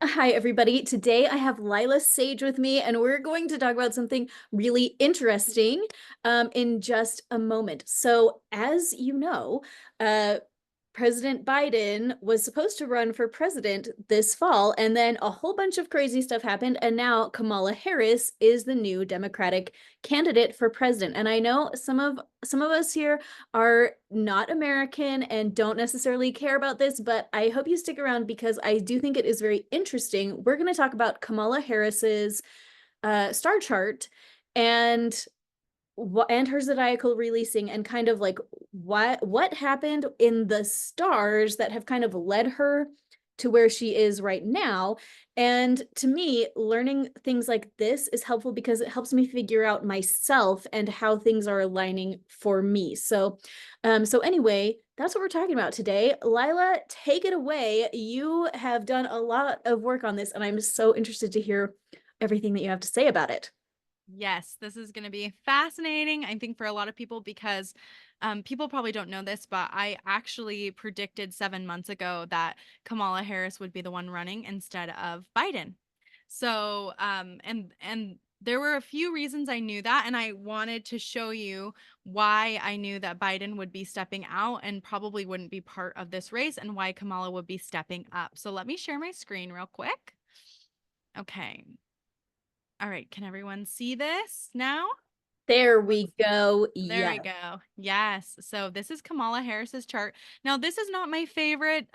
Hi, everybody. Today I have Lila Sage with me, and we're going to talk about something really interesting in just a moment. So, as you know, uh, President Biden was supposed to run for president this fall, and then a whole bunch of crazy stuff happened, and now Kamala Harris is the new Democratic candidate for president. And I know some of us here are not American and don't necessarily care about this, but I hope you stick around because I do think it is very interesting. We're going to talk about Kamala Harris's star chart and and her zodiacal releasing and kind of like what happened in the stars that have kind of led her to where she is right now. And to me, learning things like this is helpful because it helps me figure out myself and how things are aligning for me. So anyway, that's what we're talking about today. Lila, take it away. You have done a lot of work on this, and I'm so interested to hear everything that you have to say about it. Yes, this is going to be fascinating, I think, for a lot of people because people probably don't know this, but I actually predicted 7 months ago that Kamala Harris would be the one running instead of Biden. So, and there were a few reasons I knew that, and I wanted to show you why I knew that Biden would be stepping out and probably wouldn't be part of this race, and why Kamala would be stepping up. So let me share my screen real quick. Okay. All right, can everyone see this now? There we Let's see. go. There Yes. we go. Yes. So this is Kamala Harris's chart. Now, this is not my favorite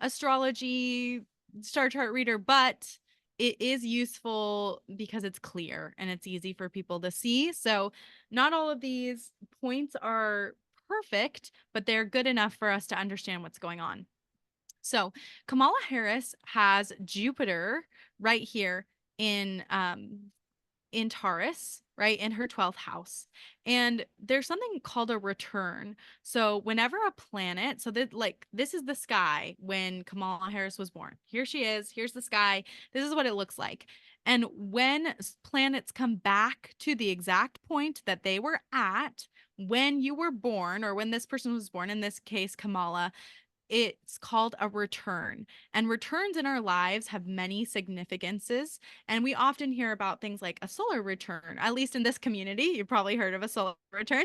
astrology star chart reader, but it is useful because it's clear and it's easy for people to see. So not all of these points are perfect, but they're good enough for us to understand what's going on. So Kamala Harris has Jupiter right here in Taurus, right, in her 12th house. And there's something called a return. So whenever a planet, so that like this is the sky when Kamala Harris was born. Here she is, here's the sky. This is what it looks like. And when planets come back to the exact point that they were at when you were born, or when this person was born, in this case Kamala, it's called a return. And returns in our lives have many significances. And we often hear about things like a solar return, at least in this community. You've probably heard of a solar return.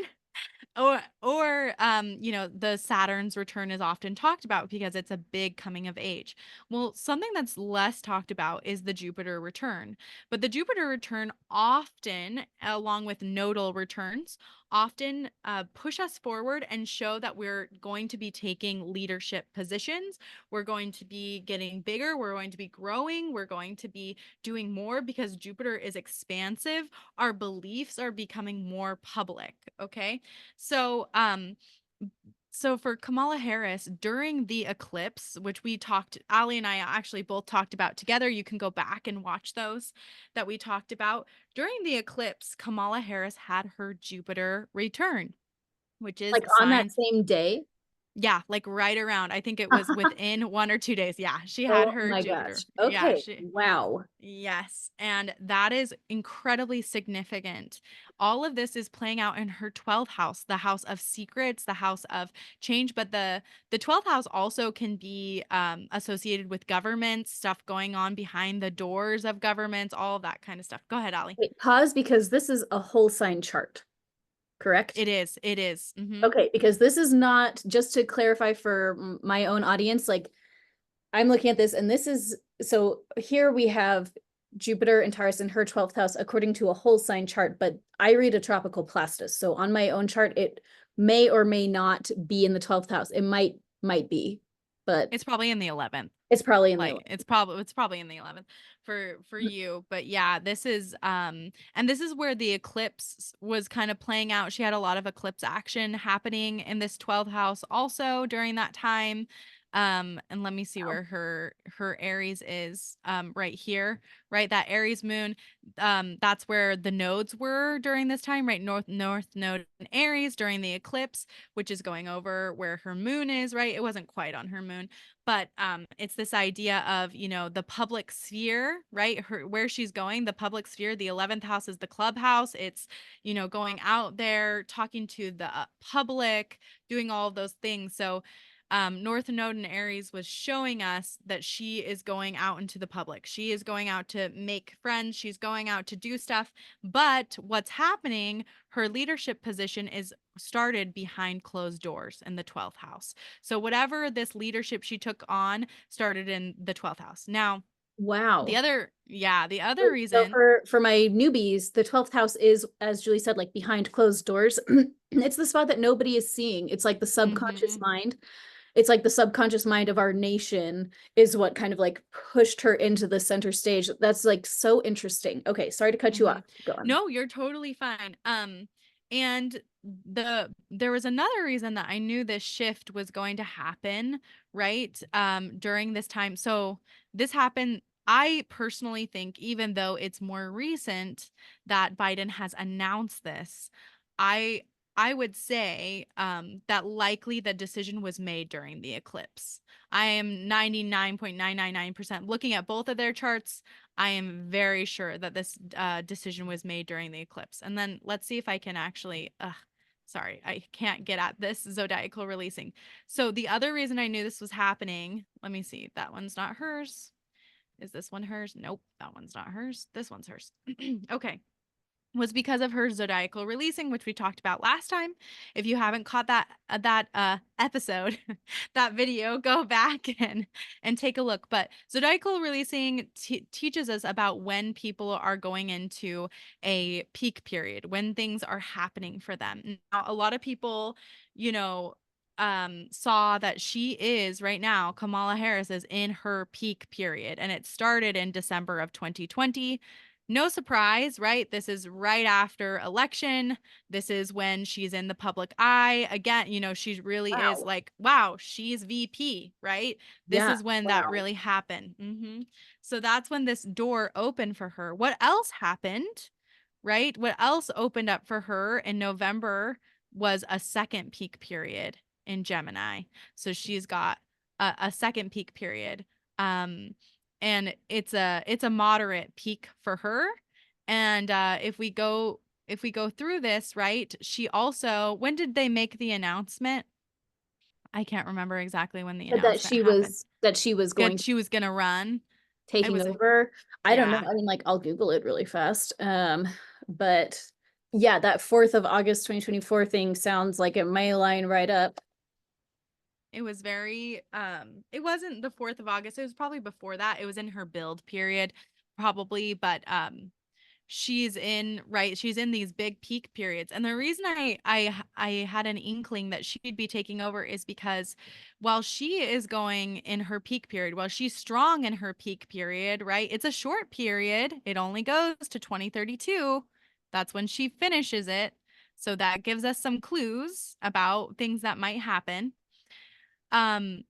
Or the Saturn's return is often talked about because it's a big coming of age. Well, something that's less talked about is the Jupiter return. But the Jupiter return often, along with nodal returns, often push us forward and show that we're going to be taking leadership positions. We're going to be getting bigger. We're going to be growing. We're going to be doing more because Jupiter is expansive. Our beliefs are becoming more public. Okay. So, so for Kamala Harris during the eclipse, which Ali and I actually both talked about together. You can go back and watch those that we talked about. During the eclipse, Kamala Harris had her Jupiter return, which is Like on that signs. same day. Yeah, like right around. I think it was within 1 or 2 days. Yeah, she had Oh her my Jupiter. gosh. Yeah, Okay. she Wow. Yes, and that is incredibly significant. All of this is playing out in her 12th house, the house of secrets, the house of change, but the 12th house also can be associated with government stuff going on behind the doors of governments, all of that kind of stuff. Go ahead, Ali. Wait, pause because this is a whole sign chart, correct? It is. It is. Okay, because this is not, just to clarify for my own audience, like I'm looking at this and this is, so here we have Jupiter and Taurus in her 12th house according to a whole sign chart, but I read a tropical plastis. So on my own chart, it may or may not be in the 12th house. It might be, but It's probably in the 11th. it's probably in the Like it's probably in the 11th for you. But yeah, this is and this is where the eclipse was kind of playing out. She had a lot of eclipse action happening in this 12th house also during that time. And let me see where her Aries is, right here, right? That Aries moon, that's where the nodes were during this time, right? North node in Aries during the eclipse, which is going over where her moon is, right? It wasn't quite on her moon, but it's this idea of, the public sphere, right? Where she's going, the public sphere. The 11th house is the clubhouse. It's, going out there, talking to the public, doing all of those things. So North Node in Aries was showing us that she is going out into the public. She is going out to make friends. She's going out to do stuff. But what's happening, her leadership position is started behind closed doors in the 12th house. So whatever this leadership she took on started in the 12th house. Now, Wow. the other Wait, so reason. for my newbies, the 12th house is, as Julie said, like behind closed doors. It's the spot that nobody is seeing. It's like the subconscious Mhm. mind. It's like the subconscious mind of our nation is what kind of like pushed her into the center stage. That's like so interesting. Okay, sorry to cut you Mhm. off. Keep going. No, you're totally fine. And there was another reason that I knew this shift was going to happen, right? During this time. So this happened. I personally think, even though it's more recent that Biden has announced this, I I would say that likely the decision was made during the eclipse. I am 99.999% looking at both of their charts. I am very sure that this decision was made during the eclipse. And then let's see if I can actually, sorry, I can't get at this zodiacal releasing. So the other reason I knew this was happening, let me see, that one's not hers. Is this one hers? Nope, that one's not hers. This one's hers. Okay, was because of her zodiacal releasing, which we talked about last time. If you haven't caught that episode, that video, go back and take a look. But zodiacal releasing teaches us about when people are going into a peak period, when things are happening for them. Now, a lot of people, you know, saw that she is right now, Kamala Harris is in her peak period, and it started in December of 2020. No surprise, right? This is right after election. This is when she's in the public eye. Again, she really is Wow. like, wow, she's VP, right? This Yeah. is when that Wow. really happened. So that's when this door opened for her. What else happened, right? What else opened up for her in November was a second peak period in Gemini. So she's got a second peak period. Um, and it's a moderate peak for her. And if we go through this, right? She also, when did they make the announcement? I can't remember exactly when the That announcement happened. she was going Good, to she was gonna run. I taking was over. I don't know. Yeah, I mean, like I'll Google it really fast. But yeah, that 4th of August 2024 thing sounds like it may line right up. it was very it wasn't the 4th of August. It was probably before that. It was in her build period, probably, but she's in these big peak periods, and the reason I had an inkling that she'd be taking over is because while she is going in her peak period, while she's strong in her peak period, right, it's a short period, it only goes to 2032. That's when she finishes it, so that gives us some clues about things that might happen. um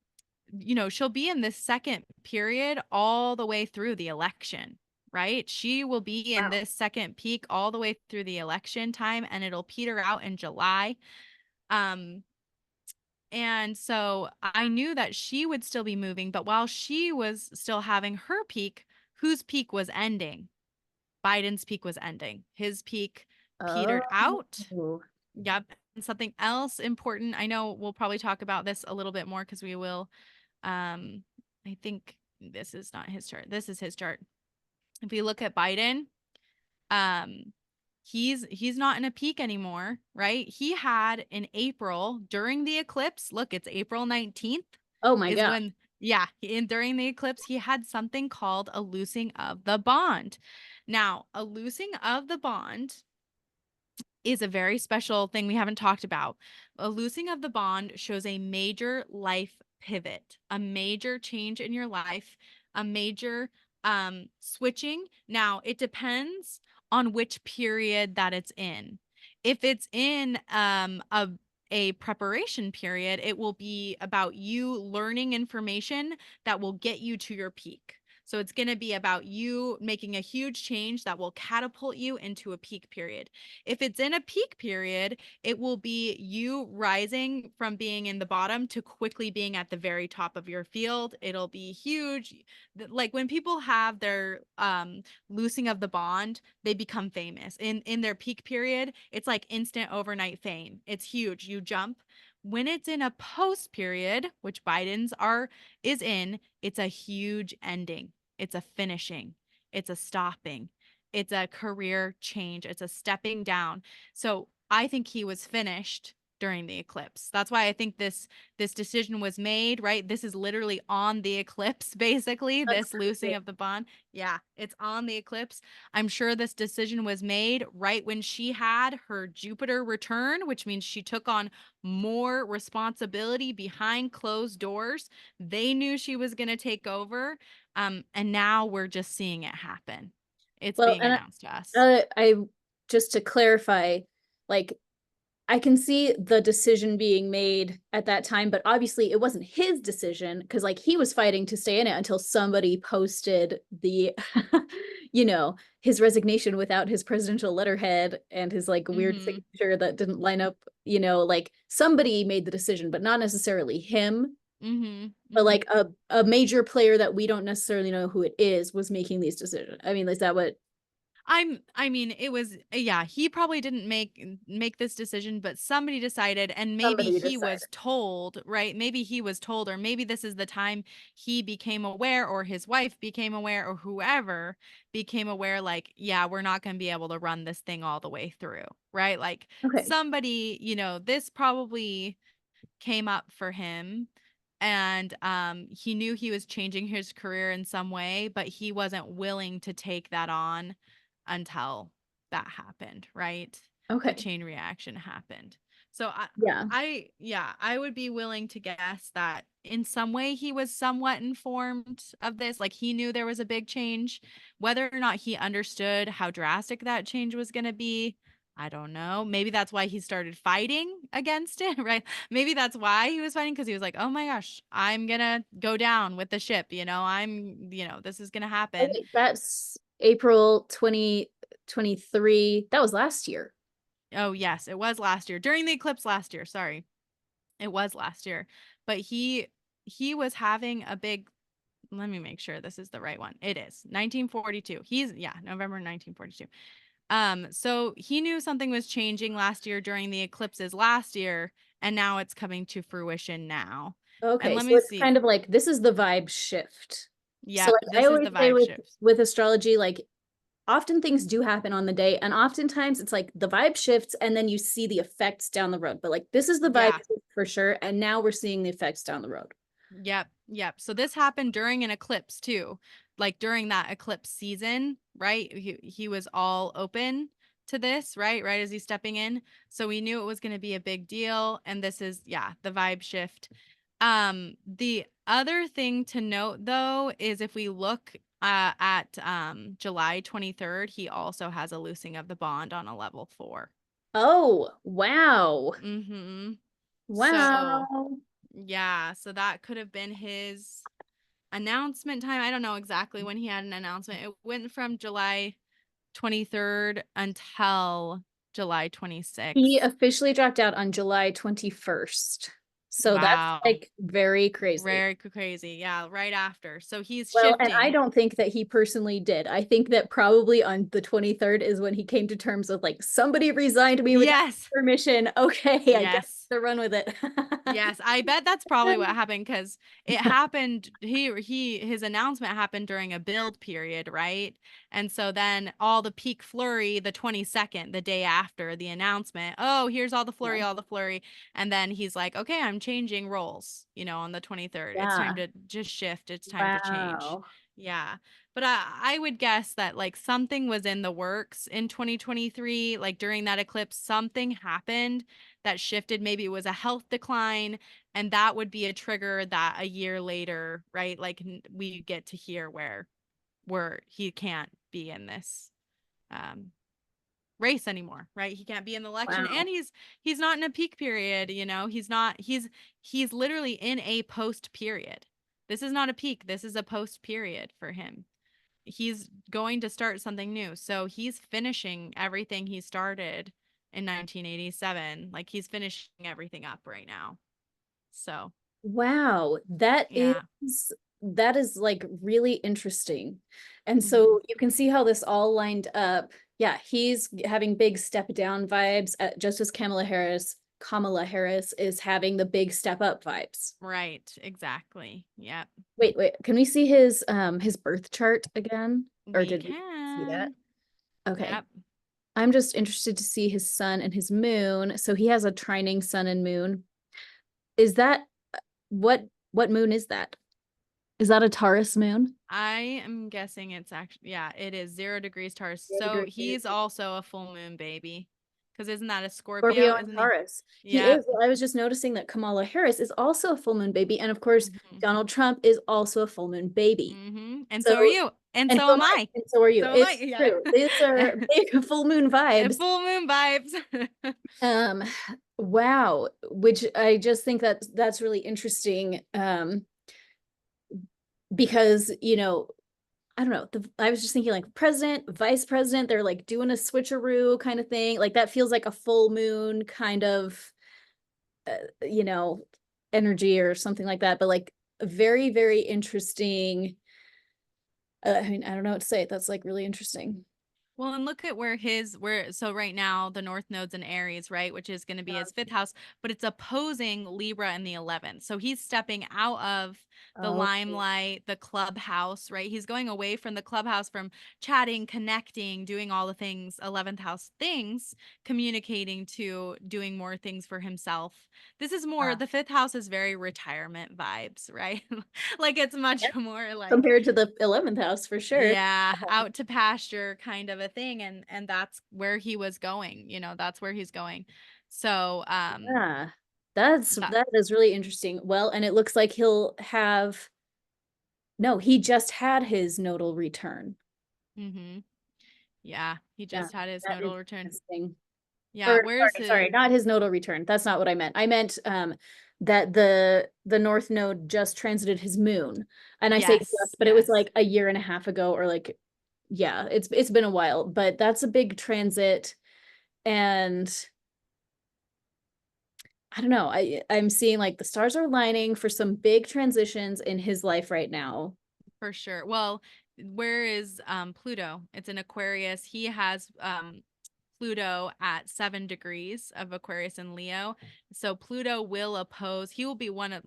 she'll be in this second period all the way through the election, right? She will be in Wow. this second peak all the way through the election time, and it'll peter out in July. Um, and so I knew that she would still be moving, but while she was still having her peak, whose peak was ending? Biden's peak was ending. His peak petered out. Oh, Yep. And something else important. I know we'll probably talk about this a little bit more because we will. Um, I think this is not his chart. This is his chart. If you look at Biden, um, he's not in a peak anymore, right? He had in April during the eclipse. Look, it's April 19th oh my is God. when, yeah, during the eclipse, he had something called a loosing of the bond. Now, a loosing of the bond is a very special thing we haven't talked about. A loosing of the bond shows a major life pivot, a major change in your life, a major switching. Now, it depends on which period that it's in. If it's in a preparation period, it will be about you learning information that will get you to your peak. So it's going to be about you making a huge change that will catapult you into a peak period. If it's in a peak period, it will be you rising from being in the bottom to quickly being at the very top of your field. It'll be huge. Like when people have their loosing of the bond, they become famous. In their peak period, it's like instant overnight fame. It's huge. You jump. when it's in a post period, which Biden's is in, it's a huge ending. It's a finishing. It's a stopping. It's a career change. It's a stepping down. So I think he was finished during the eclipse. That's why I think this decision was made, right? This is literally on the eclipse, basically, That's this loosing crazy. of the bond. Yeah, it's on the eclipse. I'm sure this decision was made right when she had her Jupiter return, which means she took on more responsibility behind closed doors. They knew she was going to take over. And now we're just seeing it happen. It's Well, being and announced to us. I just to clarify, like I can see the decision being made at that time, but obviously it wasn't his decision because like he was fighting to stay in it until somebody posted the his resignation without his presidential letterhead and his like weird Mm-hmm. signature that didn't line up, like somebody made the decision, but not necessarily him. Mm-hmm. But Mm-hmm. like a major player that we don't necessarily know who it is was making these decisions. I mean, is that what I mean, it was yeah, he probably didn't make this decision, but somebody decided and maybe somebody he decided? was told, right? Maybe he was told or maybe this is the time he became aware or his wife became aware or whoever became aware like, yeah, we're not going to be able to run this thing all the way through, right? Like Okay. somebody, this probably came up for him and he knew he was changing his career in some way, but he wasn't willing to take that on until that happened, right? The Okay. chain reaction happened. So Yeah. yeah, I would be willing to guess that in some way he was somewhat informed of this, like he knew there was a big change. Whether or not he understood how drastic that change was going to be, I don't know. Maybe that's why he started fighting against it, right? Maybe that's why he was fighting because he was like, "Oh my gosh, I'm gonna go down with the ship. This is gonna Oh, happen." wait, that's April 2023. That was last year. Oh yes, it was last year during the eclipse last year. Sorry, it was last year, but he was having a big. Let me make sure this is the right one. It is 1942. November 1942. So he knew something was changing last year during the eclipses last year, and now it's coming to fruition now. And Okay, let so me it's see. kind of like this is the vibe shift. So Yep, like I this is always the say vibe with shift. astrology, like often things do happen on the day, and oftentimes it's like the vibe shifts and then you see the effects down the road. But like this is the vibe Yeah. shift for sure, and now we're seeing the effects down the road. Yep. Yep. So this happened during an eclipse too. Like during that eclipse season, right? He was all open to this, right? Right as he's stepping in. So we knew it was going to be a big deal and this is the vibe shift. The other thing to note though is if we look at July 23rd, he also has a loosing of the bond on a level 4. Oh, wow. Mhm. So Wow. yeah, so that could have been his announcement time. I don't know exactly when he had an announcement. It went from July 23rd until July He 26th. officially dropped out on July 21st. So that's Wow. like very crazy. Very crazy. Yeah, right after. So he's Well, and I shifting. don't think that he personally did. I think that probably on the 23rd is when he came to terms with like somebody resigned me without Yes. permission. Okay, I guess Yes. to run with it. Yes, I bet that's probably what happened because it happened. His announcement happened during a build period, right? And so then all the peak flurry, the 22nd, the day after the announcement. Oh, here's Yeah. all the flurry, and then he's like, "Okay, I'm changing roles." On the 23rd, it's time Yeah. to just shift. It's time to change. Wow. Yeah. But I would guess that like something was in the works in 2023, like during that eclipse, something happened that shifted. Maybe it was a health decline, and that would be a trigger that a year later, right? Like we get to hear where he can't be in this um race anymore, right? He can't be in the election, Wow. and he's not in a peak period. He's not. He's literally in a post period. This is not a peak. This is a post period for him. He's going to start something new. So he's finishing everything he started in 1987. Like he's finishing everything up right now. So, Wow. That yeah. is like really interesting. And Hmm. so you can see how this all lined up. Yeah, he's having big step down vibes, just as Kamala Harris Kamala Harris is having the big step up vibes. Right, exactly. Yep. Wait, can we see his birth chart again? Or We did we see that? can. Okay. Yep. I'm just interested to see his sun and his moon. So he has a trining sun and moon. Is that what moon is that? Is that a Taurus moon? I am guessing it's actually, yeah, it is 0 degrees Taurus. Yeah, So degrees. he's also a full moon baby. Because isn't that a Scorpio? Scorpio and Isn't he? Taurus. He Yeah. is. Well, I was just noticing that Kamala Harris is also a full moon baby. And of course, Hmm. Donald Trump is also a full moon baby. And So, so are you. And and so so am am I, I. and so are you. So am I. It's Yeah. true. These are big full moon vibes. Full moon vibes. Um, wow. Which I just think that that's really interesting. Because, I don't know. I was just thinking like president, vice president, they're like doing a switcheroo kind of thing. Like that feels like a full moon kind of, you know, energy or something like that. But like very, very interesting. I mean, I don't know what to say. That's like really interesting. Well, and look at so right now the North Node's in Aries, right? Which is going to be his fifth house, but it's opposing Libra in the 11th. So he's stepping out of the Oh, limelight, the clubhouse, right? He's going away from the clubhouse, from chatting, connecting, doing all the things, 11th house things, communicating, to doing more things for himself. This is more, yeah. the fifth house is very retirement vibes, right? Like it's Yeah. much more like, Compared to the 11th house for sure. yeah, out to pasture kind of a thing, and that's where he was going, that's where he's going. So, Yeah. That's that that is really interesting. Well, and it looks like he'll have no, he just had his nodal return. mhm. Yeah, he Yeah, just had his that is nodal return. interesting. Yeah, Or where's sorry, his not his nodal return. That's not what I meant. I meant that the North Node just transited his moon. And I say Yes, just, but it was yes. like a year and a half ago, or like, yeah, it's been a while, but that's a big transit. And I don't know. I'm seeing like the stars are lining for some big transitions in his life right now. For sure. Well, where is Pluto? It's in Aquarius. He has Pluto at 7 degrees of Aquarius and Leo. So Pluto will oppose, he will be one of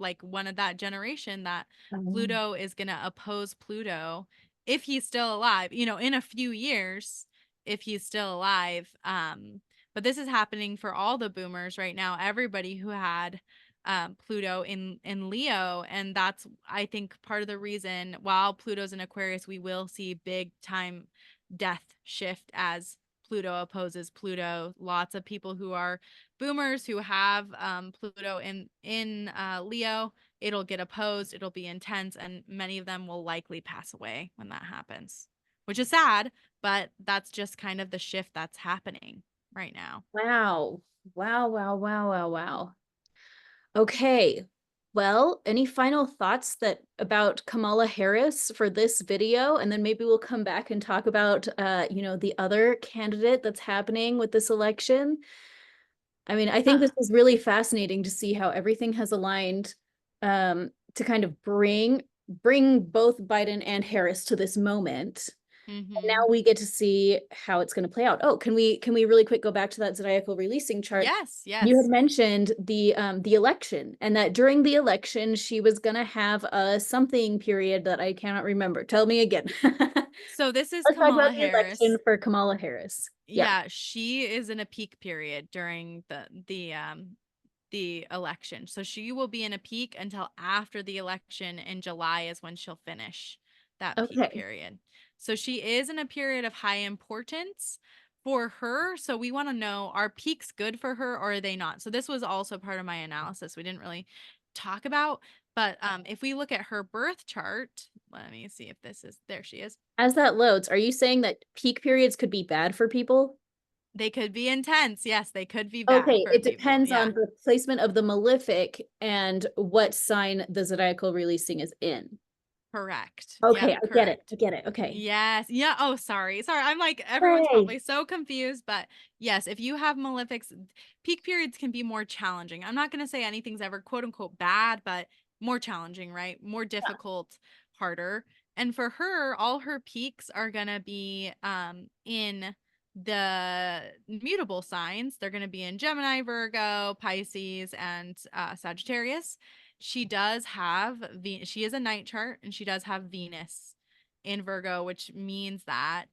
that generation that Oh. Pluto is gonna oppose Pluto if he's still alive, in a few years, if he's still alive. But this is happening for all the boomers right now, everybody who had Pluto in Leo, and that's, I think, part of the reason. While Pluto's in Aquarius, we will see big time death shift as Pluto opposes Pluto. Lots of people who are boomers who have Pluto in Leo, it'll get opposed, it'll be intense, and many of them will likely pass away when that happens, which is sad, but that's just kind of the shift that's happening right now. Wow. Wow, wow, wow, wow, wow. Okay. Well, any final thoughts that about Kamala Harris for this video? And then maybe we'll come back and talk about the other candidate that's happening with this election. I mean, I think this Huh. is really fascinating to see how everything has aligned to kind of bring both Biden and Harris to this moment. And Mm-hmm. now we get to see how it's going to play out. Oh, can we really quick go back to that zodiacal releasing chart? Yes, You had yes. mentioned the election, and that during the election she was going to have a something period that I cannot remember. Tell me again. So this is Let's talk about Kamala the election Harris. for Kamala Harris. Yeah. Yeah, she is in a peak period during the election. So she will be in a peak until after the election in July is when she'll finish that peak Okay. period. So she is in a period of high importance for her. So we want to know, are peaks good for her or are they not? So this was also part of my analysis we didn't really talk about. But if we look at her birth chart, let me see if there she is. As that loads, are you saying that peak periods could be bad for people? They could be intense. Yes, they could be bad Okay, for it people. depends on Yeah. the placement of the malefic and what sign the zodiacal releasing is in. Correct. Okay, Yep, I get it. I correct. get it. Okay. Yes. Yeah. Oh, sorry. Sorry. I'm like, everyone's Hooray. probably so confused, but yes, if you have malefics, peak periods can be more challenging. I'm not going to say anything's ever quote unquote bad, but more challenging, right? More difficult, harder. And for her, all her peaks are going to be in the mutable signs, they're going to be in Gemini, Virgo, Pisces, and Sagittarius. She does have she is a night chart, and she does have Venus in Virgo, which means that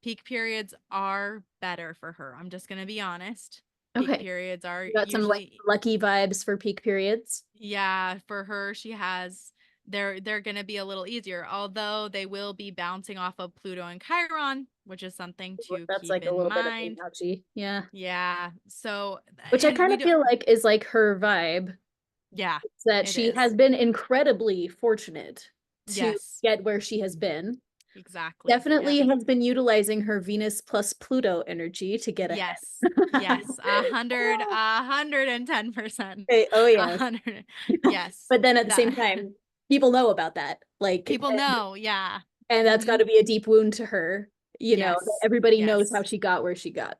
peak periods are better for her. I'm just going to be honest. Peak Okay. periods are You got some like usually, lucky vibes for peak periods. yeah, for her, she has, they're going to be a little easier, although they will be bouncing off of Pluto and Chiron, which is something to That's keep like a in little bit of an mind. ouchie. Yeah. Yeah. So, Which I and kind we of don't, feel like is like her vibe, yeah, that it she has is. been incredibly fortunate to Yes, get where she has been. exactly. Yep. Definitely has been utilizing her Venus plus Pluto energy to get Yes. ahead. Yes. 110%. Okay, oh A yes. hundred. Yes. But then at the same That time, people know about that. Like, people know. Yeah. and that's got Mm-hmm. to be a deep wound to her, that Yes. everybody knows how Yes. she got where she got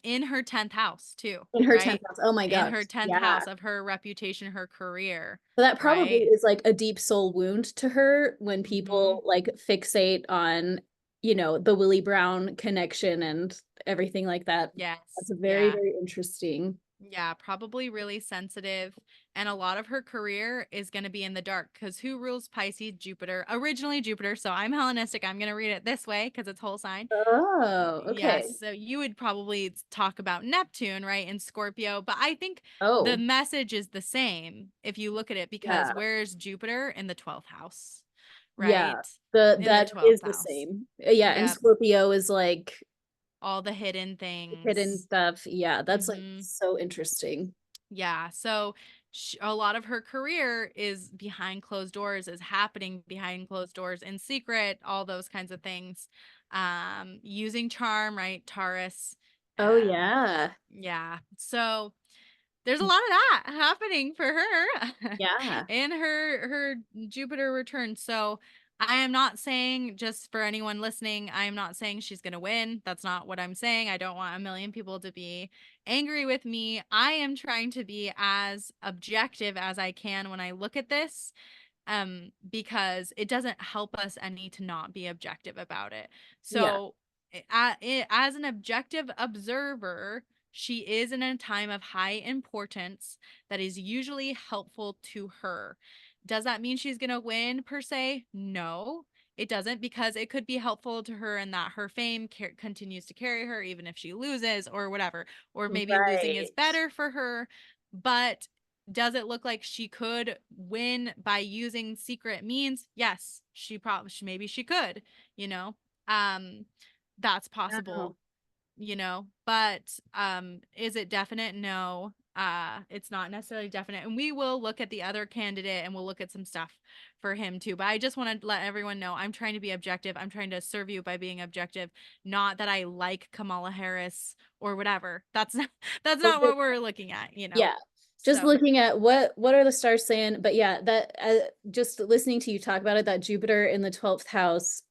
In her 10th house, too, in her 10th right? house. Oh my In gosh. her 10th Yeah. house of her reputation, her career, So that probably right? is like a deep soul wound to her when Mm-hmm. people like fixate on, the Willie Brown connection and everything like that. That's Yes. a very, Yeah. very interesting. Yeah, probably really sensitive. And a lot of her career is going to be in the dark because who rules Pisces? Jupiter. Originally Jupiter. So I'm Hellenistic. I'm going to read it this way because it's whole sign. Oh, okay. Yes. So you would probably talk about Neptune, right? In Scorpio. But I think the Oh, message is the same if you look at it because yeah. where's Jupiter in the 12th house, Yeah. right? In the That 12th is the house. same. Yeah, and Yep. Scorpio is like All the hidden hidden things. stuff. Yeah, that's like Mm-hmm. so interesting. Yeah. So a lot of her career is behind closed doors, is happening behind closed doors in secret, all those kinds of things. Using charm, right? Taurus. Oh Um, yeah. yeah. So there's a lot of that happening for her Yeah. in her Jupiter return. So I am not saying, just for anyone listening, I am not saying she's going to win. That's not what I'm saying. I don't want a million people to be angry with me. I am trying to be as objective as I can when I look at this, because it doesn't help us any to not be objective about it. Yeah. So, as an objective observer, she is in a time of high importance that is usually helpful to her. Does that mean she's going to win per se? No, it doesn't, because it could be helpful to her in that her fame continues to carry her even if she loses or whatever, or maybe losing is Right. better for her. But does it look like she could win by using secret means? Yes, she probably, maybe she could, you know. Um that's Wow. possible, but is it definite? No. It's not necessarily definite. And we will look at the other candidate and we'll look at some stuff for him too. But I just want to let everyone know I'm trying to be objective. I'm trying to serve you by being objective, not that I like Kamala Harris or whatever. That's not what we're looking at. Yeah. Just So, looking at what are the stars saying, but yeah, that just listening to you talk about it, that Jupiter in the 12th house,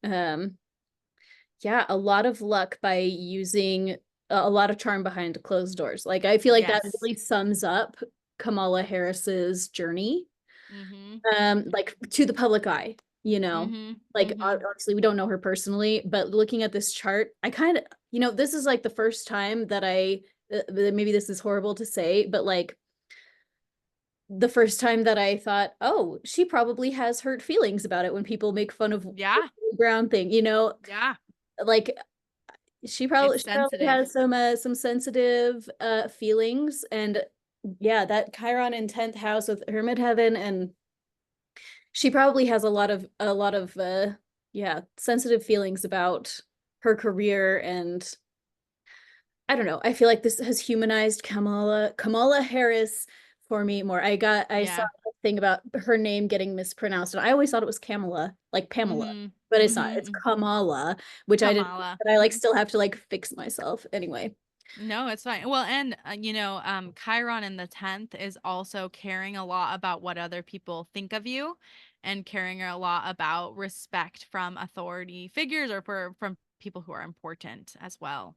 yeah, a lot of luck by using a lot of charm behind closed doors. Like I feel like that yes. really sums up Kamala Harris's journey, Mhm. like to the public eye, Mhm. like Mhm. obviously we don't know her personally, but looking at this chart, I kind of, this is like the first time that maybe this is horrible to say, but like the first time that I thought, oh, she probably has hurt feelings about it when people make fun of the Yeah. Brown thing, Yeah. like It's she probably sensitive. has some sensitive feelings, and yeah, that Chiron in 10th house with her midheaven, and she probably has a lot of yeah, sensitive feelings about her career. And I don't know, I feel like this has humanized Kamala Harris for me more. I saw Yeah. a thing about her name getting mispronounced, and I always thought it was Kamala, like Pamela, Mhm. but it's not. It's Mhm. Kamala, which I didn't, Kamala. but I like still have to like fix myself anyway. No, it's fine. Well, and Chiron in the 10th is also caring a lot about what other people think of you, and caring a lot about respect from authority figures or from people who are important as well.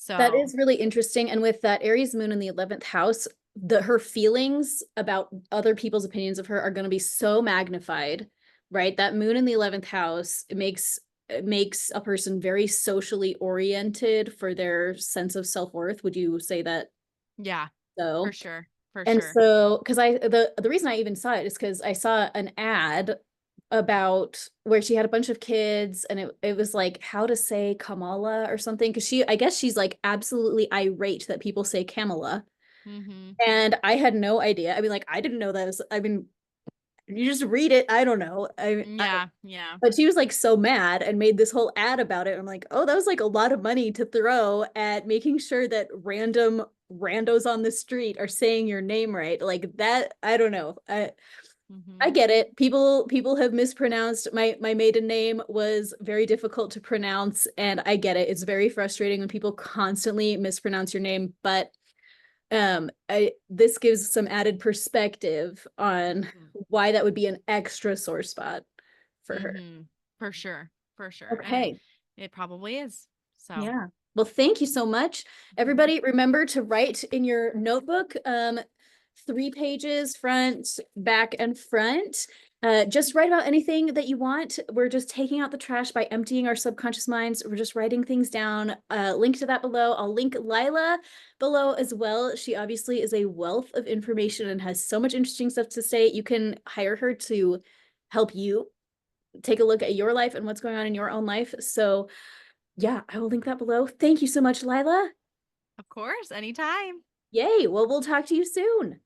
That So, is really interesting. And with that Aries moon in the 11th house, her feelings about other people's opinions of her are going to be so magnified, right? That moon in the 11th house, it makes makes a person very socially oriented for their sense of self-worth. Would you say that Yeah, for so? sure. For And sure. so, because the reason I even saw it is because I saw an ad about where she had a bunch of kids, and it was like how to say Kamala or something. Because I guess she's like absolutely irate that people say Kamala, Mhm. and I had no idea. I mean, like I didn't know that. I mean, you just read it. I don't know. Yeah, yeah. But she was like so mad and made this whole ad about it. I'm like, oh, that was like a lot of money to throw at making sure that random randos on the street are saying your name right. Like that, I don't know. I Mhm. get it. People have mispronounced my maiden name was very difficult to pronounce, and I get it. It's very frustrating when people constantly mispronounce your name, but this gives some added perspective on Mhm. why that would be an extra sore spot for her. Mhm. For sure. For sure. And Okay. it probably is. So, Yeah. Well, thank you so much. Everybody, remember to write in your notebook, 3 pages, front, back, and front. Just write about anything that you want. We're just taking out the trash by emptying our subconscious minds. We're just writing things down. Link to that below. I'll link Lila below as well. She obviously is a wealth of information and has so much interesting stuff to say. You can hire her to help you take a look at your life and what's going on in your own life. So, yeah, I will link that below. Thank you so much, Lila. of course, anytime. Yay. Well, we'll talk to you soon.